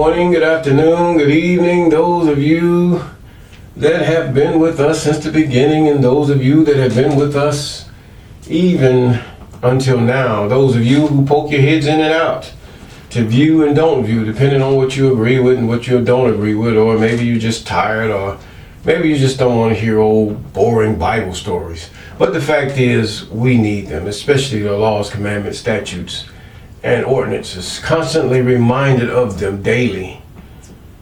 morning, good afternoon, good evening, those of you that have been with us since the beginning, and those of you that have been with us even until now, those of you who poke your heads in and out to view and don't view, depending on what you agree with and what you don't agree with, or maybe you're just tired, or maybe you just don't want to hear old boring Bible stories. But the fact is, we need them, especially the laws, commandments, statutes, and ordinances. Constantly reminded of them daily,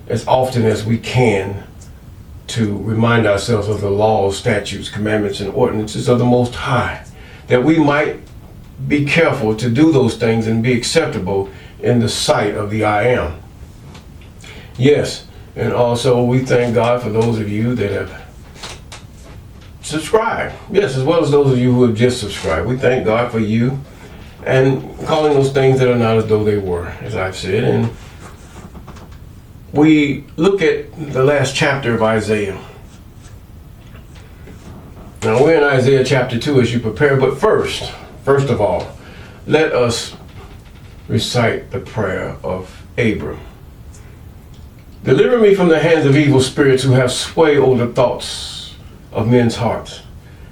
as often as we can, to remind ourselves of the laws, statutes, commandments, and ordinances of the Most High, that we might be careful to do those things and be acceptable in the sight of the I Am. Yes, and also we thank God for those of you that have subscribed. Yes, as well as those of you who have just subscribed. We thank God for you and calling those things that are not as though they were, as I've said. And we look at the last chapter of Isaiah. Now we're in Isaiah chapter 2 as you prepare, but first of all, let us recite the prayer of Abram. Deliver me from the hands of evil spirits who have sway over the thoughts of men's hearts,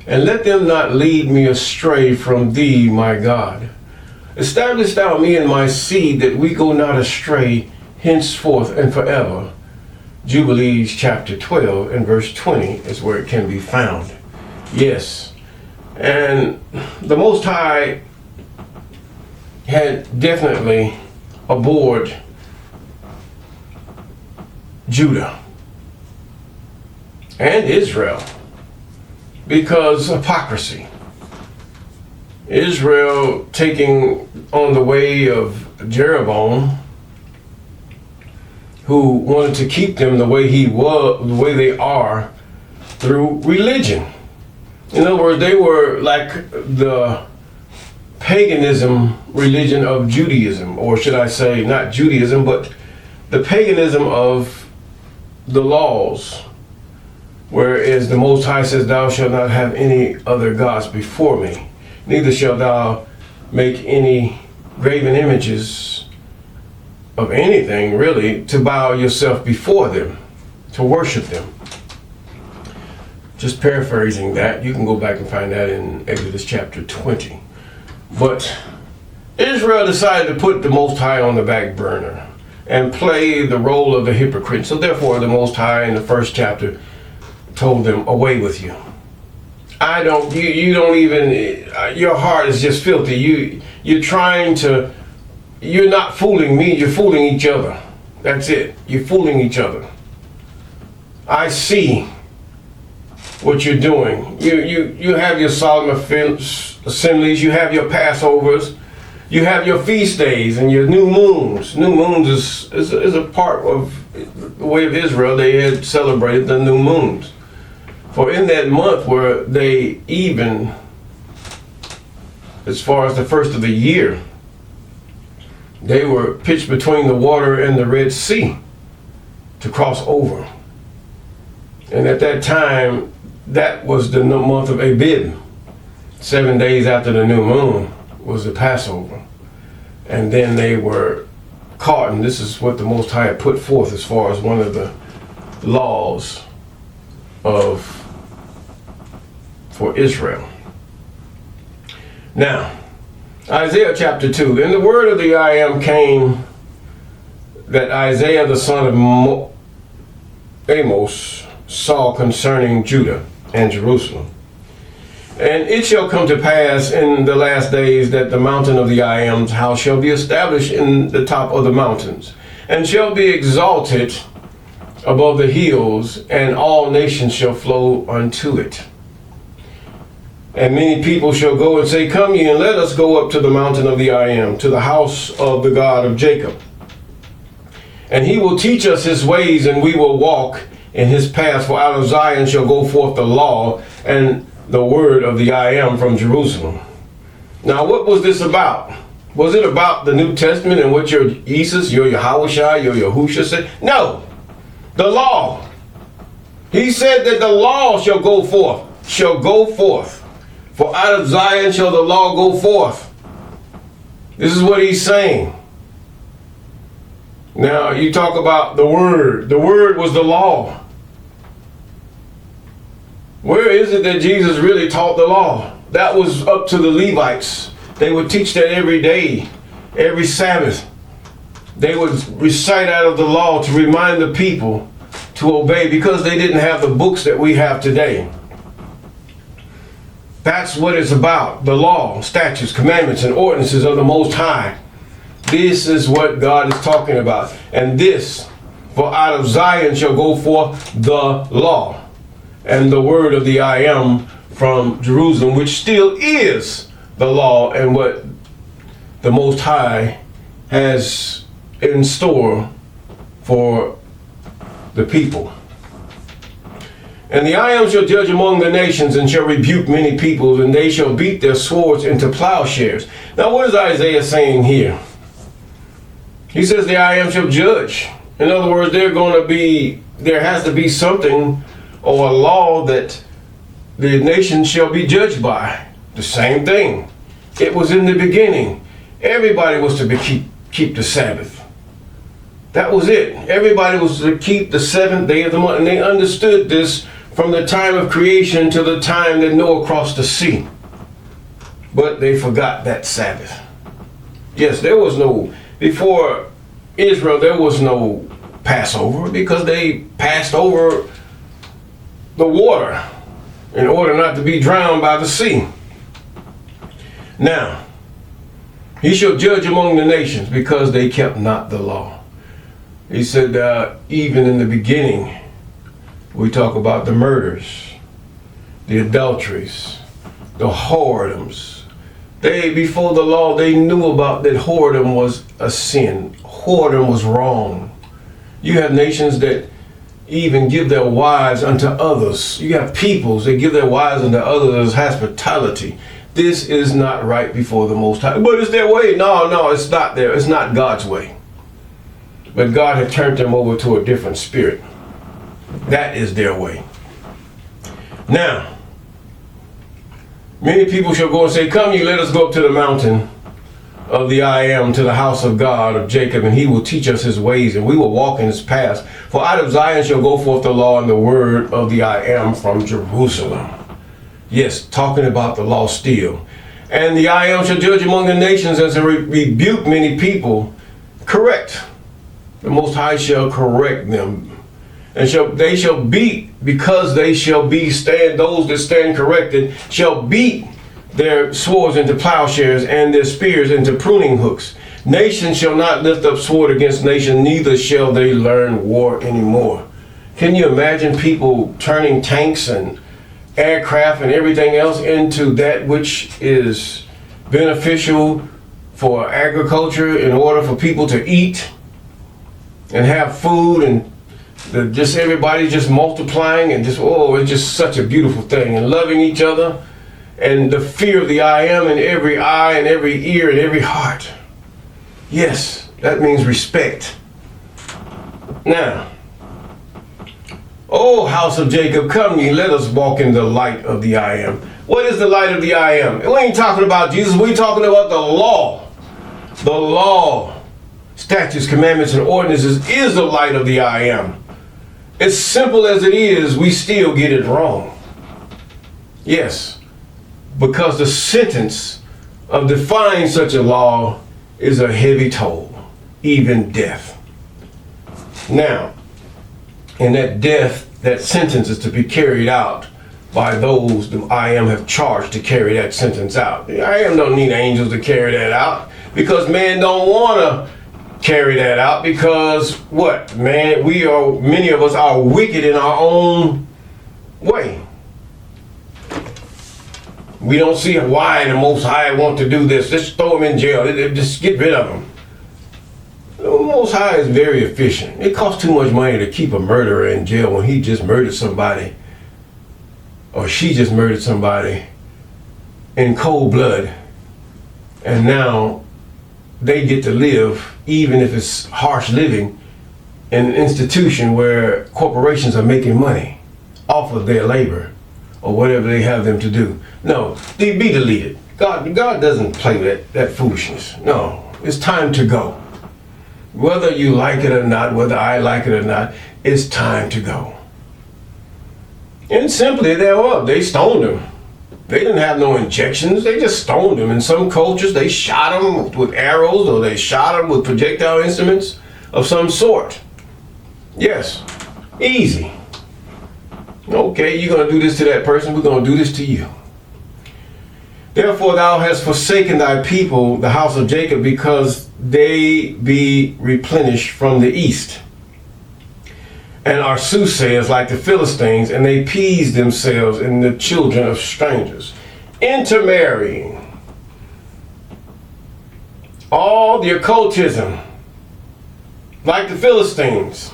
and let them not lead me astray from thee, my God. Establish thou me and my seed, that we go not astray henceforth and forever. Jubilees chapter 12 and verse 20 is where it can be found. Yes, and the Most High had definitely abhorred Judah and Israel because hypocrisy. Israel taking on the way of Jeroboam, who wanted to keep them the way he was, the way they are, through religion. In other words, they were like the paganism religion of Judaism, or should I say not Judaism, but the paganism of the laws, whereas the Most High says, thou shalt not have any other gods before me. Neither shalt thou make any graven images of anything, really, to bow yourself before them, to worship them. Just paraphrasing that. You can go back and find that in Exodus chapter 20. But Israel decided to put the Most High on the back burner and play the role of the hypocrite. So therefore, the Most High in the first chapter told them, away with you. You don't even, your heart is just filthy. You're not fooling me, you're fooling each other. That's it. You're fooling each other. I see what you're doing. You have your solemn assemblies, you have your Passovers, you have your feast days and your new moons. New moons is a part of the way of Israel. They had celebrated the new moons. For in that month were they even, as far as the first of the year, they were pitched between the water and the Red Sea to cross over. And at that time, that was the month of Abib. 7 days after the new moon was the Passover. And then they were caught, and this is what the Most High had put forth as far as one of the laws for Israel. Now, Isaiah chapter 2. And the word of the I Am came that Isaiah the son of Amos saw concerning Judah and Jerusalem. And it shall come to pass in the last days that the mountain of the I Am's house shall be established in the top of the mountains, and shall be exalted above the hills, and all nations shall flow unto it. And many people shall go and say, come ye, and let us go up to the mountain of the I Am, to the house of the God of Jacob. And he will teach us his ways, and we will walk in his paths. For out of Zion shall go forth the law and the word of the I Am from Jerusalem. Now, what was this about? Was it about the New Testament and what your Jesus, your Yahushua, your Yahusha said? No, the law. He said that the law shall go forth. For out of Zion shall the law go forth. This is what he's saying. Now, you talk about the Word. The Word was the law. Where is it that Jesus really taught the law? That was up to the Levites. They would teach that every day, every Sabbath. They would recite out of the law to remind the people to obey, because they didn't have the books that we have today. That's what it's about. The law, statutes, commandments, and ordinances of the Most High. This is what God is talking about. And this, for out of Zion shall go forth the law and the word of the I am from Jerusalem, which still is the law and what the Most High has in store for the people. And the I am shall judge among the nations and shall rebuke many peoples, and they shall beat their swords into plowshares. Now, what is Isaiah saying here? He says the I am shall judge. In other words, there has to be something or a law that the nation shall be judged by. The same thing. It was in the beginning. Everybody was to keep the Sabbath. That was it. Everybody was to keep the seventh day of the month. And they understood this from the time of creation to the time that Noah crossed the sea. But they forgot that Sabbath. Yes, before Israel, there was no Passover, because they passed over the water in order not to be drowned by the sea. Now, he shall judge among the nations because they kept not the law. He said, even in the beginning, we talk about the murders, the adulteries, the whoredoms. Before the law, they knew about that whoredom was a sin. Whoredom was wrong. You have nations that even give their wives unto others. You have peoples that give their wives unto others as hospitality. This is not right before the Most High. But it's their way. No, it's not there. It's not God's way. But God had turned them over to a different spirit. That is their way. Now, many people shall go and say, come ye, let us go up to the mountain of the I am, to the house of God of Jacob, and he will teach us his ways, and we will walk in his paths. For out of Zion shall go forth the law and the word of the I am from Jerusalem. Yes, talking about the law still. And the I am shall judge among the nations, and shall rebuke many people. Correct. The Most High shall correct them. And they shall beat, because they shall those that stand corrected shall beat their swords into plowshares and their spears into pruning hooks. Nation shall not lift up sword against nation, neither shall they learn war anymore. Can you imagine people turning tanks and aircraft and everything else into that which is beneficial for agriculture in order for people to eat and have food, and just everybody just multiplying, and it's just such a beautiful thing, and loving each other, and the fear of the I am in every eye and every ear and every heart. Yes, that means respect. Now, O house of Jacob, come ye, let us walk in the light of the I am. What is the light of the I am? We ain't talking about Jesus, we talking about the law. The law, statutes, commandments, and ordinances is the light of the I am. As simple as it is, we still get it wrong. Yes, because the sentence of defying such a law is a heavy toll, even death. Now, and that death, that sentence is to be carried out by those the I am have charged to carry that sentence out. The I am don't need angels to carry that out, because man don't want to carry that out, because many of us are wicked in our own way. We don't see why the Most High want to do this. Just throw them in jail. Just get rid of them. The Most High is very efficient. It costs too much money to keep a murderer in jail when he just murdered somebody, or she just murdered somebody in cold blood, and now they get to live, even if it's harsh living, in an institution where corporations are making money off of their labor or whatever they have them to do. No, they be deleted. God doesn't play with that foolishness. No, it's time to go. Whether you like it or not, whether I like it or not, it's time to go. And simply thereof, they stoned him. They didn't have no injections. They just stoned him. In some cultures, they shot him with arrows, or they shot him with projectile instruments of some sort. Yes, easy. Okay, you're going to do this to that person, we're going to do this to you. Therefore thou hast forsaken thy people, the house of Jacob, because they be replenished from the east, and are soothsayers like the Philistines, and they please themselves in the children of strangers, intermarrying. All the occultism, like the Philistines.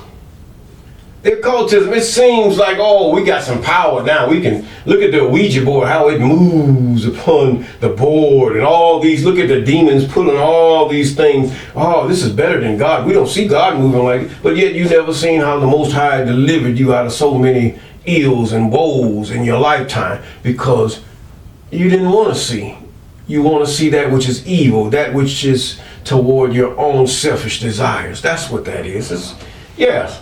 The occultism, it seems like, oh, we got some power now. We can look at the Ouija board, how it moves upon the board, and all these, look at the demons pulling all these things. Oh, this is better than God. We don't see God moving like it, but yet you never seen how the Most High delivered you out of so many ills and woes in your lifetime, because you didn't want to see. You want to see that which is evil, that which is toward your own selfish desires. That's what that is. Yes.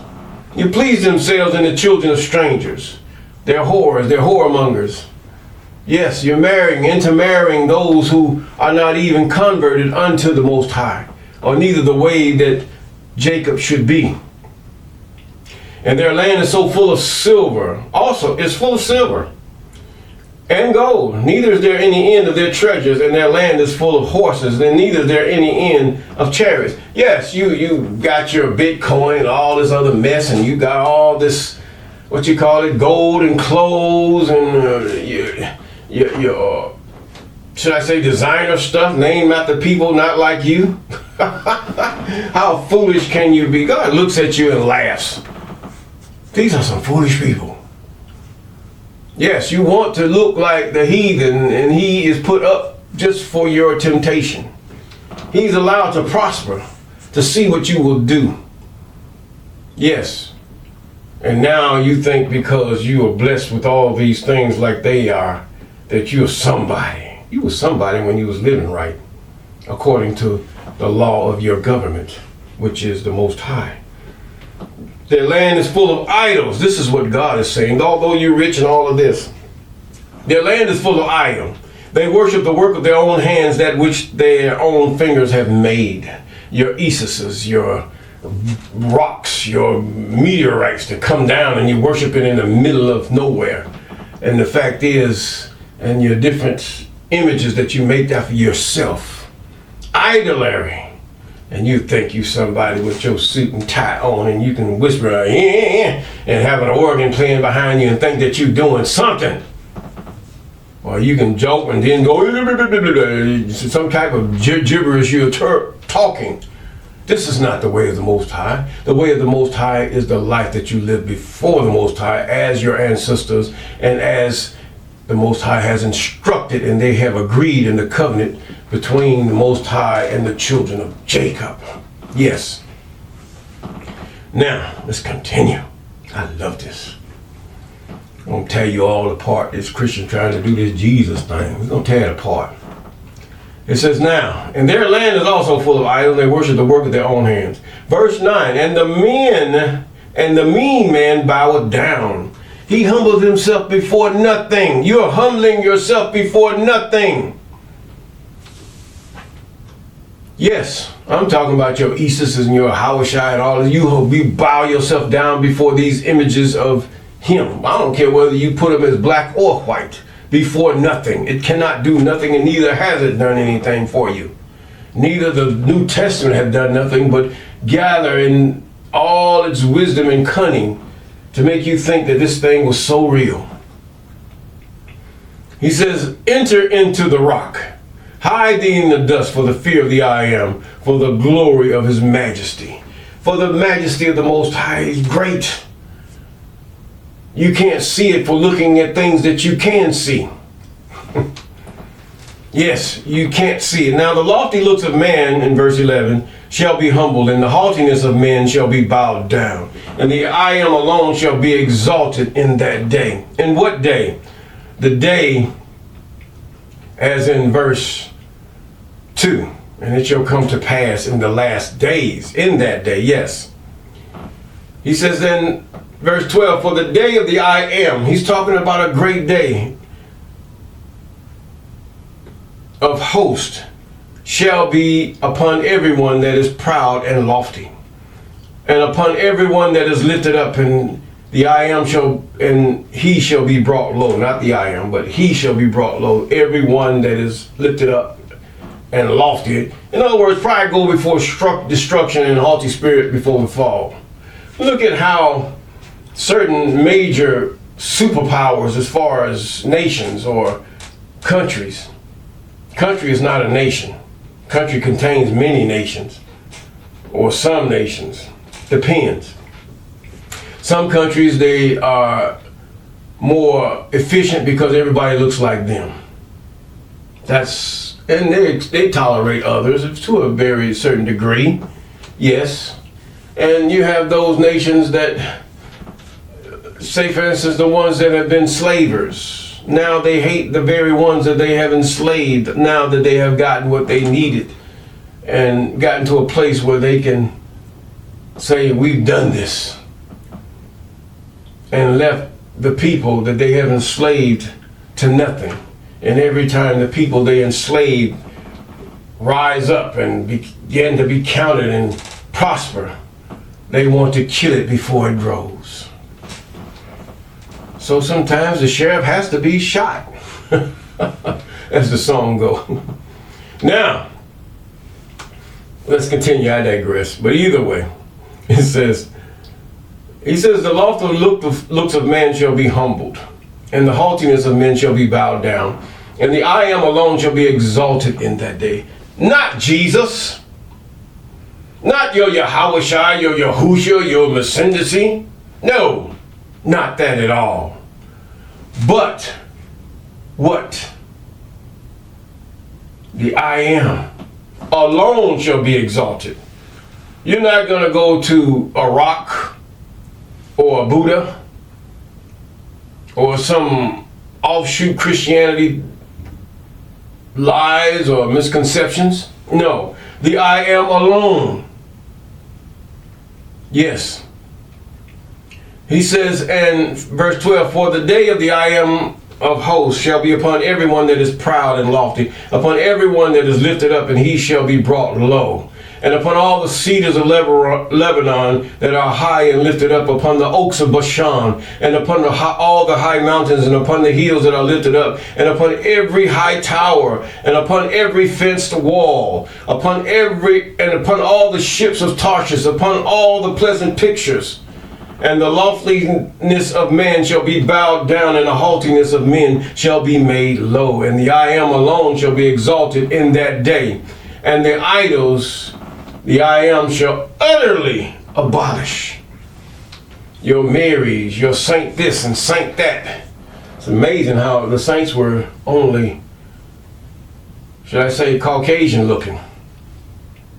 You please themselves in the children of strangers. They're whores, they're whoremongers. Yes, you're intermarrying those who are not even converted unto the Most High, or neither the way that Jacob should be. And their land is so full of silver. Also, it's full of silver and gold. Neither is there any end of their treasures, and their land is full of horses, and neither is there any end of chariots. Yes, you got your Bitcoin and all this other mess, and you got all this, what you call it, gold and clothes, and your should I say designer stuff, named after people not like you. How foolish can you be? God looks at you and laughs. These are some foolish people. Yes, you want to look like the heathen, and he is put up just for your temptation. He's allowed to prosper, to see what you will do. Yes. And now you think because you are blessed with all these things like they are, that you're somebody. You were somebody when you was living right, according to the law of your government, which is the Most High. Their land is full of idols. This is what God is saying. Although you're rich and all of this, their land is full of idols. They worship the work of their own hands, that which their own fingers have made. Your Isises, your rocks, your meteorites that come down, and you worship it in the middle of nowhere. And the fact is, and your different images that you make after yourself. Idolary. And you think you somebody with your suit and tie on, and you can whisper and have an organ playing behind you and think that you're doing something. Or you can joke and then go some type of gibberish you're talking. This is not the way of the Most High. The way of the Most High is the life that you lived before the Most High, as your ancestors, and as the Most High has instructed, and they have agreed in the covenant between the Most High and the children of Jacob. Yes. Now, let's continue. I love this. I'm going to tear you all apart. This Christian trying to do this Jesus thing. We're going to tear it apart. It says, now, and their land is also full of idols. They worship the work of their own hands. Verse 9, and the mean man boweth down. He humbled himself before nothing. You're humbling yourself before nothing. Yes, I'm talking about your Isis and your Hawashai and all of you bow yourself down before these images of him. I don't care whether you put him as black or white. Before nothing. It cannot do nothing, and neither has it done anything for you. Neither the New Testament have done nothing but gather in all its wisdom and cunning to make you think that this thing was so real. He says, enter into the rock. Hide thee in the dust for the fear of the I am, for the glory of his majesty. For the majesty of the Most High is great. You can't see it for looking at things that you can see. Yes, you can't see it. Now the lofty looks of man, in verse 11, shall be humbled, and the haughtiness of men shall be bowed down. And the I am alone shall be exalted in that day. In what day? The day, as in verse 2, And it shall come to pass in the last days, in that day, yes. He says in verse 12, for the day of the I am, he's talking about a great day of host, shall be upon everyone that is proud and lofty, and upon everyone that is lifted up, and the I am shall, and he shall be brought low. Not the I am, but he shall be brought low. Everyone that is lifted up and lofty. In other words, pride go before destruction, and haughty spirit before the fall. Look at how certain major superpowers, as far as nations or countries. Country is not a nation. Country contains many nations, or some nations. Depends. Some countries, they are more efficient because everybody looks like them. And they tolerate others to a very certain degree, yes. And you have those nations that, say for instance, the ones that have been slavers. Now they hate the very ones that they have enslaved, now that they have gotten what they needed and gotten to a place where they can say, we've done this, and left the people that they have enslaved to nothing. And every time the people they enslaved rise up and begin to be counted and prosper, they want to kill it before it grows. So sometimes the sheriff has to be shot, as the song goes. Now, let's continue. I digress. But either way, he says, the lofty looks of man shall be humbled, and the haughtiness of men shall be bowed down, and the I am alone shall be exalted in that day. Not Jesus, not your Yahushua, your Yahushua, your Messiah. No, not that at all. But what? The I am alone shall be exalted. You're not going to go to a rock or a Buddha or some offshoot Christianity lies or misconceptions. No, the I am alone. Yes. He says in verse 12, for the day of the I am of hosts shall be upon everyone that is proud and lofty, upon everyone that is lifted up, and he shall be brought low. And upon all the cedars of Lebanon that are high and lifted up, upon the oaks of Bashan, and upon all the high mountains, and upon the hills that are lifted up, and upon every high tower, and upon every fenced wall, upon all the ships of Tarshish, upon all the pleasant pictures. And the loftiness of man shall be bowed down, and the haughtiness of men shall be made low. And the I am alone shall be exalted in that day. And the idols, the I am shall utterly abolish. Your Marys, your saint this and saint that. It's amazing how the saints were only, should I say, Caucasian looking.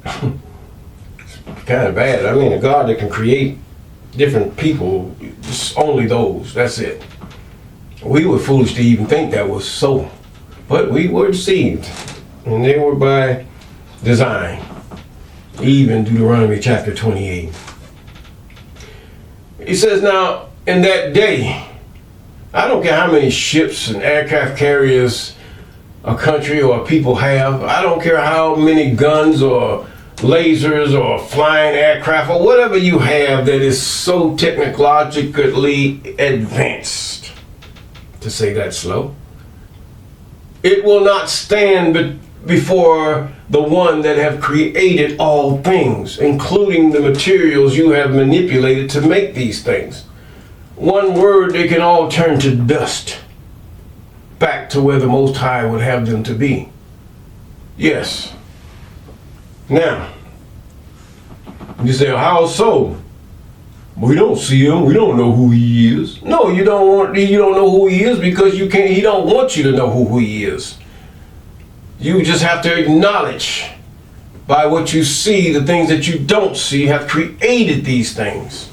It's kind of bad. I mean, a God that can create different people, just only those, that's it. We were foolish to even think that was so, but we were deceived, and they were by design. Even Deuteronomy chapter 28. He says, now in that day, I don't care how many ships and aircraft carriers a country or a people have, I don't care how many guns or lasers or flying aircraft or whatever you have that is so technologically advanced, to say that slow, it will not stand before the one that have created all things, including the materials you have manipulated to make these things. One word, they can all turn to dust, back to where the Most High would have them to be. Yes. Now, you say, how so? We don't see him. We don't know who he is. No, you don't know who he is because he don't want you to know who he is. You just have to acknowledge by what you see, the things that you don't see have created these things.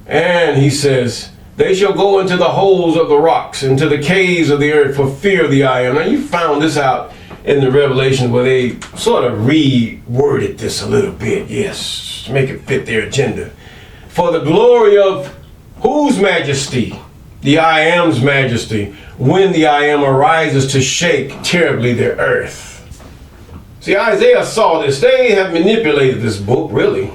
And he says, they shall go into the holes of the rocks, into the caves of the earth for fear of the I am. Now you found this out in the Revelation where they sort of reworded this a little bit, yes, to make it fit their agenda. For the glory of whose majesty? The I Am's majesty, when the I Am arises to shake terribly the earth. See, Isaiah saw this. They have manipulated this book, really.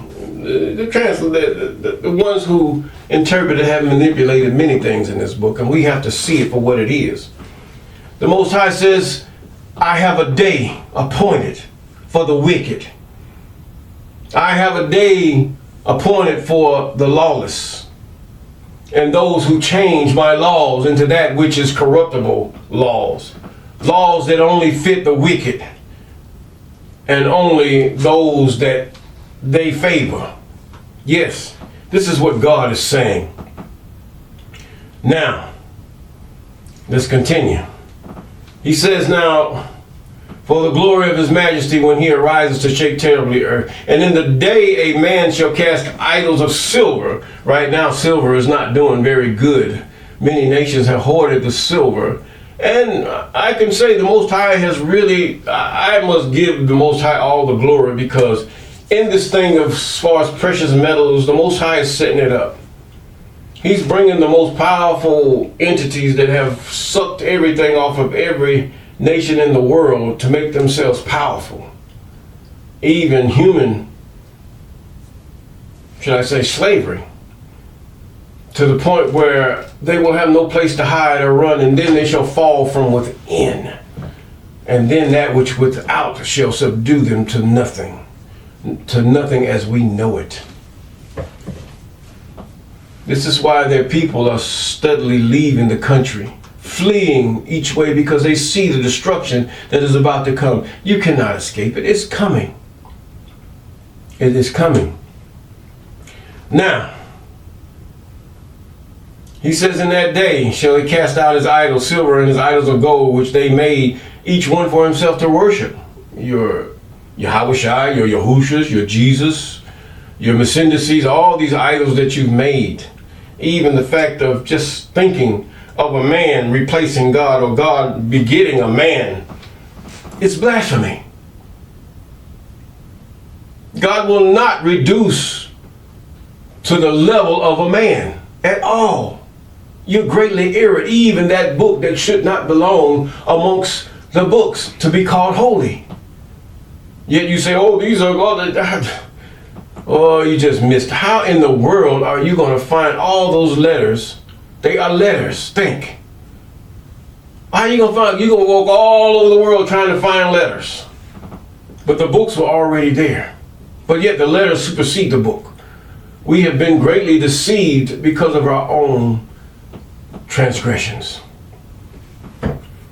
The ones who interpreted have manipulated many things in this book, and we have to see it for what it is. The Most High says, I have a day appointed for the wicked. I have a day appointed for the lawless, and those who change my laws into that which is corruptible laws. Laws that only fit the wicked, and only those that they favor. Yes, this is what God is saying. Now, let's continue. He says now, for the glory of his majesty when he arises to shake terribly earth. And in the day a man shall cast idols of silver. Right now silver is not doing very good. Many nations have hoarded the silver. And I can say the Most High has really, I must give the Most High all the glory, because in this thing of as far as precious metals, the Most High is setting it up. He's bringing the most powerful entities that have sucked everything off of every nation in the world to make themselves powerful. Even human, should I say, slavery. To the point where they will have no place to hide or run, and then they shall fall from within. And then that which without shall subdue them to nothing as we know it. This is why their people are steadily leaving the country, fleeing each way, because they see the destruction that is about to come. You cannot escape it. It's coming. It is coming. Now, he says, in that day shall he cast out his idols, silver, and his idols of gold, which they made, each one for himself to worship. Your Yahushua, your Yahushas, your Jesus, your Messindices, all these idols that you've made. Even the fact of just thinking of a man replacing God, or God begetting a man, it's blasphemy. God will not reduce to the level of a man at all. You're greatly erred. Even that book that should not belong amongst the books to be called holy. Yet you say, oh, these are all the... Oh, you just missed. How in the world are you going to find all those letters? They are letters. Think. How are you going to find? You're going to walk all over the world trying to find letters. But the books were already there. But yet the letters supersede the book. We have been greatly deceived because of our own transgressions.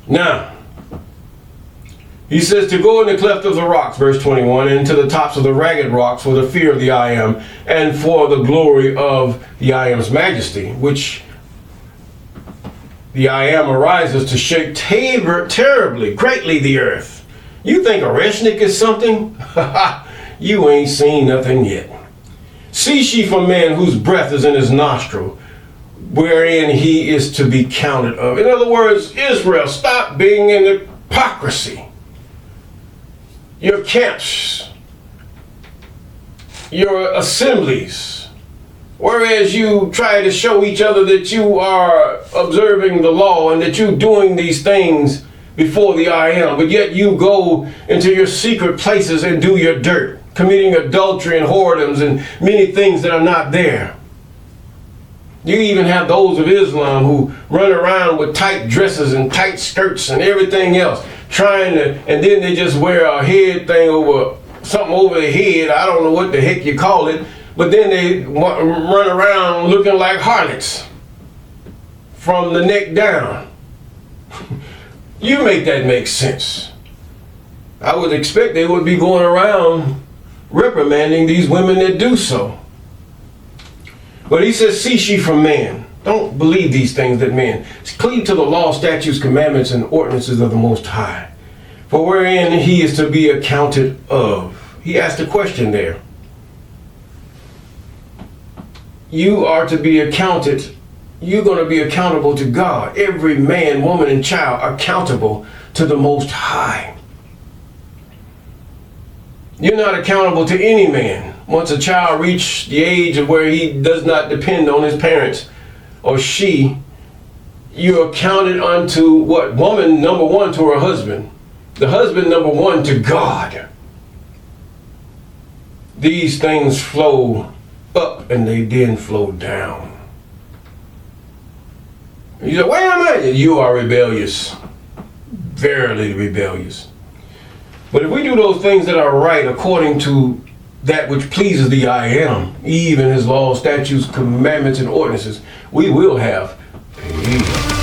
Now, he says to go in the cleft of the rocks, verse 21, and to the tops of the ragged rocks for the fear of the I Am, and for the glory of the I Am's majesty, which the I Am arises to shake terribly, greatly the earth. You think Oreshnik is something? You ain't seen nothing yet. Cease ye from man whose breath is in his nostril, wherein he is to be counted of. In other words, Israel, stop being in hypocrisy. Your camps, your assemblies, whereas you try to show each other that you are observing the law and that you're doing these things before the I Am, but yet you go into your secret places and do your dirt, committing adultery and whoredoms and many things that are not there. You even have those of Islam who run around with tight dresses and tight skirts and everything else, trying to, and then they just wear a head thing over, something over their head. I don't know what the heck you call it, but then they run around looking like harlots from the neck down. You make that make sense. I would expect they would be going around reprimanding these women that do so. But he says, cease ye from man. Don't believe these things that men. Cleave to the law, statutes, commandments, and ordinances of the Most High, for wherein he is to be accounted of. He asked a question there. You are to be accounted. You're going to be accountable to God. Every man, woman, and child accountable to the Most High. You're not accountable to any man. Once a child reaches the age of where he does not depend on his parents or she, you're accounted unto what? Woman, number one, to her husband. The husband, number one, to God. These things flow up and they then flow down. You say, where am I? You are rebellious. Verily rebellious. But if we do those things that are right according to that which pleases the I am, even his laws, statutes, commandments, and ordinances, we will have peace.